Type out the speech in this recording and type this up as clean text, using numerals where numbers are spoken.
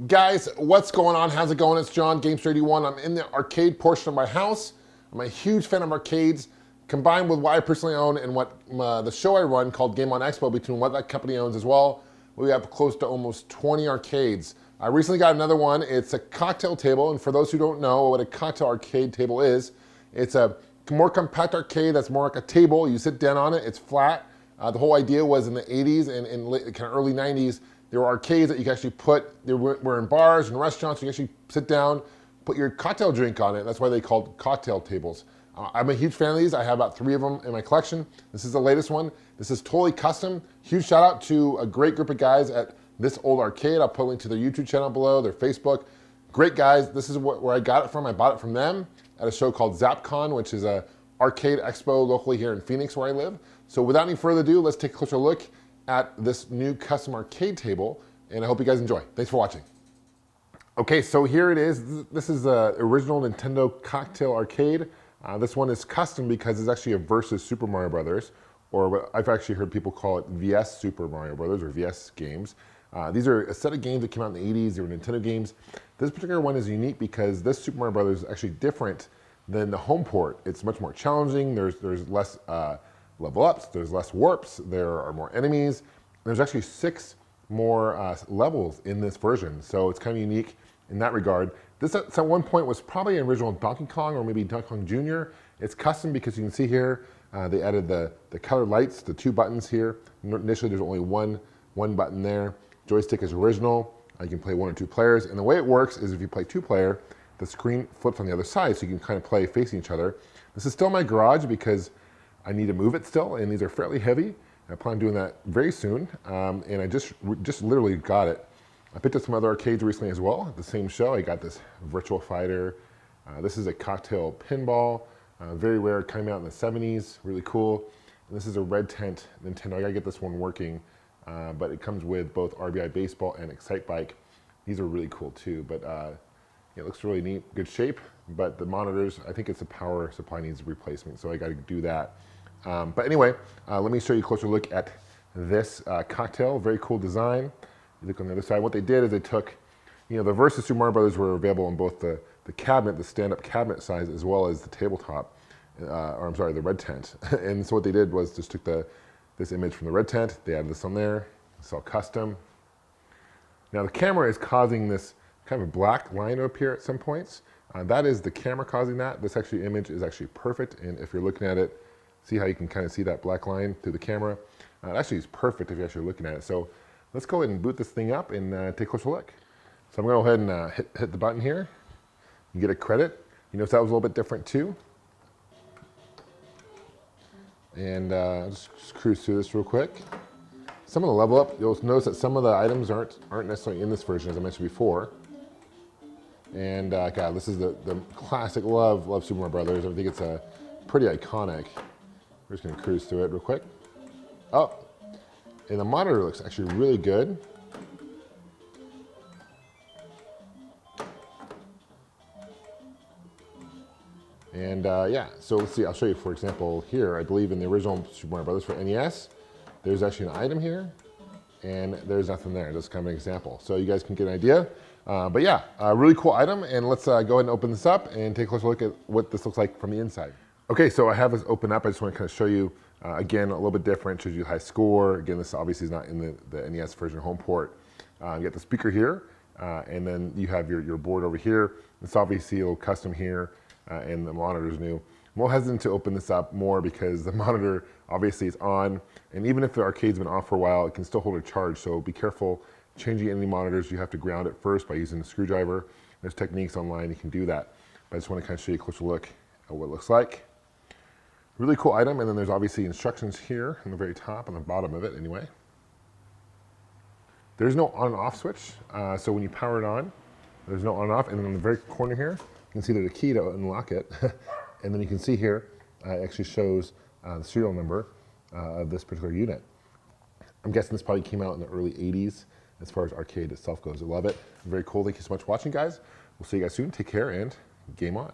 Guys, what's going on? How's it going? It's John, Gamester81. I'm in the arcade portion of my house. I'm a huge fan of arcades, combined with what I personally own and what the show I run called Game On Expo, between what that company owns as well. We have close to almost 20 arcades. I recently got another one. It's a cocktail table, and for those who don't know what a cocktail arcade table is, it's a more compact arcade that's more like a table. You sit down on it, it's flat. The whole idea was in the 80s and in kind of early 90s, there were arcades that you could actually they were in bars and restaurants. You could actually sit down, put your cocktail drink on it. That's why they called cocktail tables. I'm a huge fan of these. I have about 3 of them in my collection. This is the latest one. This is totally custom. Huge shout out to a great group of guys at This Old Arcade. I'll put a link to their YouTube channel below, their Facebook. Great guys. This is where I got it from. I bought it from them at a show called ZapCon, which is a arcade expo locally here in Phoenix where I live. So without any further ado, let's take a closer look at this new custom arcade table, and I hope you guys enjoy. Thanks for watching. Okay, so here it is. This is the original Nintendo Cocktail Arcade. This one is custom because it's actually a versus Super Mario Brothers, or what I've actually heard people call it VS Super Mario Brothers, or VS games. These are a set of games that came out in the 80s. They were Nintendo games. This particular one is unique because this Super Mario Brothers is actually different than the home port. It's much more challenging. There's less level ups, there's less warps, there are more enemies. There's actually 6 more levels in this version, so it's kind of unique in that regard. This at one point was probably an original Donkey Kong or maybe Donkey Kong Jr. It's custom because you can see here, they added the colored lights, the 2 buttons here. Initially there's only one button there. Joystick is original. You can play 1 or 2 players, and the way it works is if you play 2-player, the screen flips on the other side so you can kind of play facing each other. This is still my garage because I need to move it still, and these are fairly heavy. I plan on doing that very soon, and I just literally got it. I picked up some other arcades recently as well at the same show. I got this Virtual Fighter. This is a cocktail pinball, very rare, came out in the 70s, really cool. And this is a red tent Nintendo. I gotta get this one working, but it comes with both RBI Baseball and Excite Bike. These are really cool too, but it looks really neat, good shape, but the monitors, I think it's the power supply needs replacement, so I gotta do that. But anyway, let me show you a closer look at this cocktail. Very cool design. You look on the other side. What they did is they took, the Versus Super Mario Brothers were available in both the cabinet, the stand-up cabinet size, as well as the tabletop, or I'm sorry, the red tent. And so what they did was just took this image from the red tent, they added this on there. It's all custom. Now the camera is causing this kind of black line to appear at some points. That is the camera causing that. This image is actually perfect, and if you're looking at it, see how you can kind of see that black line through the camera? It actually is perfect if you're actually looking at it. So let's go ahead and boot this thing up and take a closer look. So I'm going to go ahead and hit the button here and get a credit. You notice that was a little bit different too. And just cruise through this real quick. Some of the level up, you'll notice that some of the items aren't necessarily in this version, as I mentioned before. And God, this is the classic love Super Mario Brothers. I think it's pretty iconic. We're just going to cruise through it real quick. Oh, and the monitor looks actually really good. And yeah, so let's see, I'll show you, for example, here, I believe in the original Super Mario Brothers for NES, there's actually an item here, and there's nothing there. That's kind of an example. So you guys can get an idea. But yeah, a really cool item, and let's go ahead and open this up and take a closer look at what this looks like from the inside. Okay, so I have this open up. I just want to kind of show you, again, a little bit different, shows you high score. Again, this obviously is not in the NES version home port. You got the speaker here, and then you have your board over here. It's obviously a little custom here, and the monitor's new. I'm a little hesitant to open this up more because the monitor obviously is on, and even if the arcade's been off for a while, it can still hold a charge, so be careful changing any monitors. You have to ground it first by using a screwdriver. There's techniques online, you can do that. But I just want to kind of show you a closer look at what it looks like. Really cool item, and then there's obviously instructions here on the very top, on the bottom of it anyway. There's no on and off switch, so when you power it on, there's no on and off, and then on the very corner here, you can see there's a key to unlock it, and then you can see here, it actually shows the serial number of this particular unit. I'm guessing this probably came out in the early 80s as far as arcade itself goes. I love it. Very cool. Thank you so much for watching, guys. We'll see you guys soon. Take care, and game on.